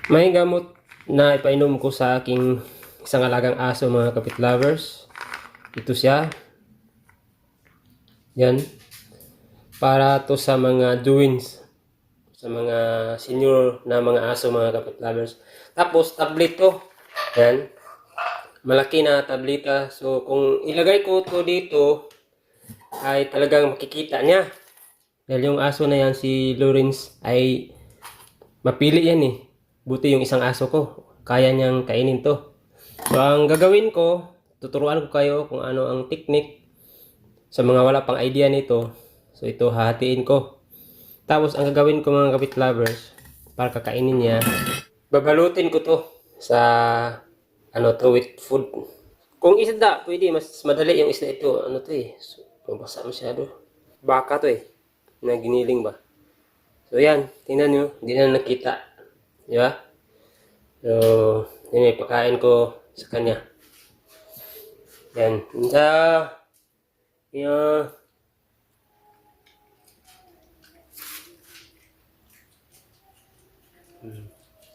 May gamot na ipainom ko sa aking isang alagang aso, mga kapit lovers. Ito siya. Yan. Para to sa mga doings. Sa mga senior na mga aso, mga kapit lovers. Tapos tablet to. Yan. Malaki na tableta. So kung ilagay ko to dito, ay talagang makikita niya. Dahil yung aso na yan, si Lawrence, ay mapili yan eh. Buti yung isang aso ko, kaya niyang kainin to. So ang gagawin ko, tuturuan ko kayo kung ano ang technique sa mga wala pang idea nito. So ito hahatiin ko. Tapos ang gagawin ko, mga kapit lovers, para kakainin niya, babalutin ko to sa with food. Kung isda, pwede mas madali yung isda ito. Ano to eh, so, mabasa masyado. Baka to eh, na giniling ba. So yan, tingnan nyo, hindi na nakita. Di ba? So, yun yung pagkain ko sa kanya. Yan. Yan.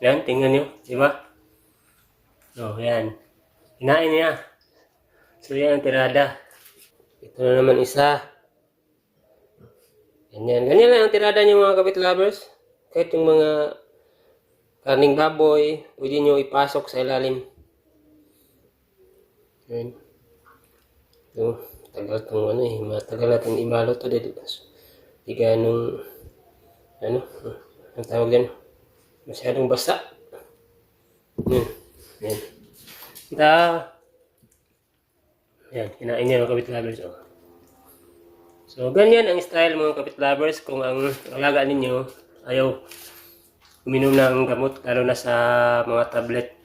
Yan, tingnan nyo. Di ba? So, yan. Hinain niya. So, yan ang tirada. Ito na naman isa. Ganyan. Ganyan lang ang tirada niyo, mga kapit lovers. Kahit yung mga karning baboy, pwede nyo ipasok sa ilalim. Yan. So, tagal itong matagal natin ibalot to dito. Di ganong, ang tawag yan, masyadong basa. Yan. Yan. Yan, kinain niya, mga kapit lovers. Oh. So, ganyan ang style, mga kapit lovers, kung ang alaga ninyo ayaw uminom ng gamot, lalo na sa mga tablet.